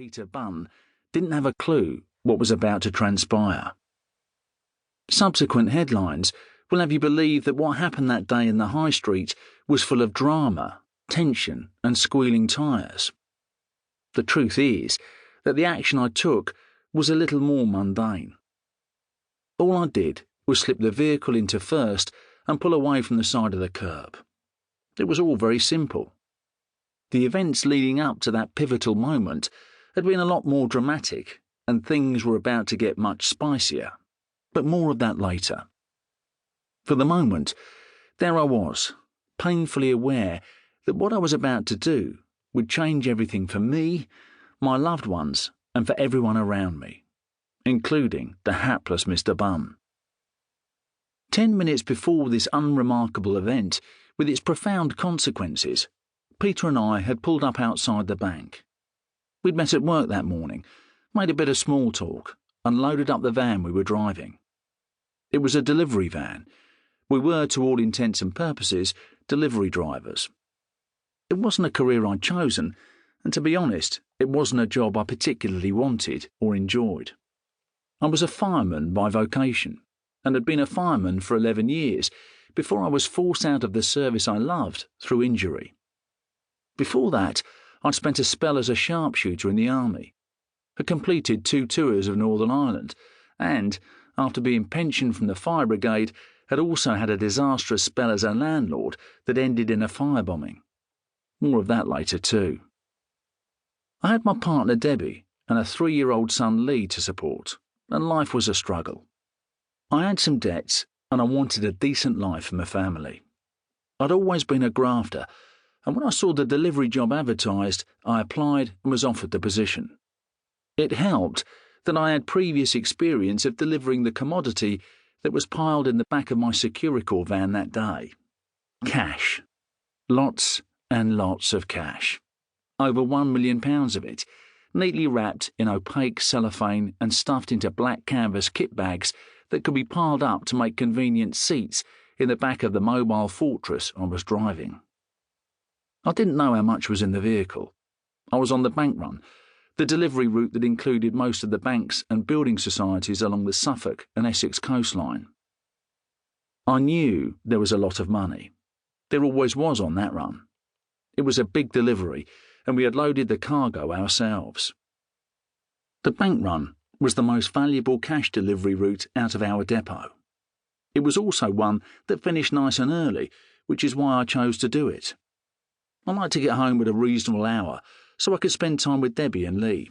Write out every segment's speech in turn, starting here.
Peter Bunn didn't have a clue what was about to transpire. Subsequent headlines will have you believe that what happened that day in the high street was full of drama, tension, and squealing tyres. The truth is that the action I took was a little more mundane. All I did was slip the vehicle into first and pull away from the side of the curb. It was all very simple. The events leading up to that pivotal moment had been a lot more dramatic, and things were about to get much spicier, but more of that later. For the moment, there I was, painfully aware that what I was about to do would change everything for me, my loved ones, and for everyone around me, including the hapless Mr. Bunn. 10 minutes before this unremarkable event, with its profound consequences, Peter and I had pulled up outside the bank. We'd met at work that morning, made a bit of small talk, and loaded up the van we were driving. It was a delivery van. We were, to all intents and purposes, delivery drivers. It wasn't a career I'd chosen, and to be honest, it wasn't a job I particularly wanted or enjoyed. I was a fireman by vocation, and had been a fireman for 11 years before I was forced out of the service I loved through injury. Before that, I'd spent a spell as a sharpshooter in the army, had completed 2 tours of Northern Ireland, and, after being pensioned from the fire brigade, had also had a disastrous spell as a landlord that ended in a firebombing. More of that later too. I had my partner Debbie and a 3-year-old son Lee to support, and life was a struggle. I had some debts, and I wanted a decent life for my family. I'd always been a grafter, and when I saw the delivery job advertised, I applied and was offered the position. It helped that I had previous experience of delivering the commodity that was piled in the back of my Securicor van that day. Cash. Lots and lots of cash. Over £1 million of it, neatly wrapped in opaque cellophane and stuffed into black canvas kit bags that could be piled up to make convenient seats in the back of the mobile fortress I was driving. I didn't know how much was in the vehicle. I was on the bank run, the delivery route that included most of the banks and building societies along the Suffolk and Essex coastline. I knew there was a lot of money. There always was on that run. It was a big delivery, and we had loaded the cargo ourselves. The bank run was the most valuable cash delivery route out of our depot. It was also one that finished nice and early, which is why I chose to do it. I liked to get home at a reasonable hour so I could spend time with Debbie and Lee.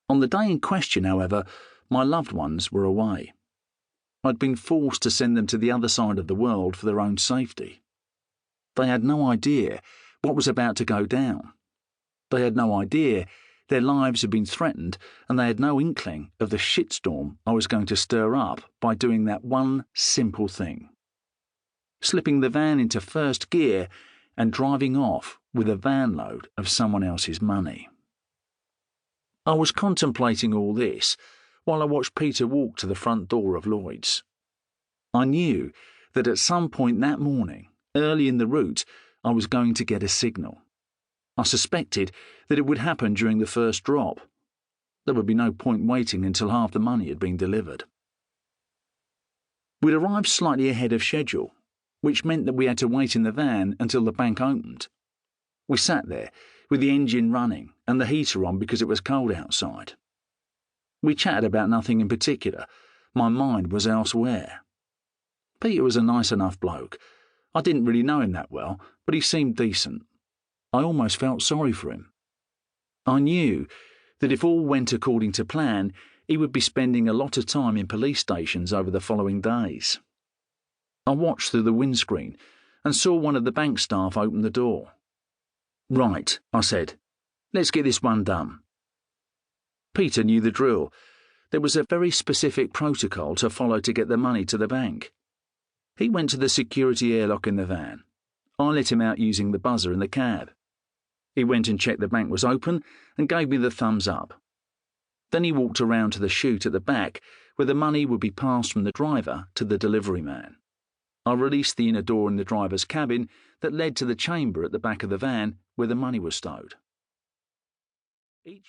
On the day in question, however, my loved ones were away. I'd been forced to send them to the other side of the world for their own safety. They had no idea what was about to go down. They had no idea their lives had been threatened, and they had no inkling of the shitstorm I was going to stir up by doing that one simple thing: slipping the van into first gear and driving off with a van load of someone else's money. I was contemplating all this while I watched Peter walk to the front door of Lloyd's. I knew that at some point that morning, early in the route, I was going to get a signal. I suspected that it would happen during the first drop. There would be no point waiting until half the money had been delivered. We'd arrived slightly ahead of schedule, which meant that we had to wait in the van until the bank opened. We sat there, with the engine running and the heater on because it was cold outside. We chatted about nothing in particular. My mind was elsewhere. Peter was a nice enough bloke. I didn't really know him that well, but he seemed decent. I almost felt sorry for him. I knew that if all went according to plan, he would be spending a lot of time in police stations over the following days. I watched through the windscreen and saw one of the bank staff open the door. "Right," I said. "Let's get this one done." Peter knew the drill. There was a very specific protocol to follow to get the money to the bank. He went to the security airlock in the van. I let him out using the buzzer in the cab. He went and checked the bank was open and gave me the thumbs up. Then he walked around to the chute at the back where the money would be passed from the driver to the delivery man. I released the inner door in the driver's cabin that led to the chamber at the back of the van where the money was stowed. Each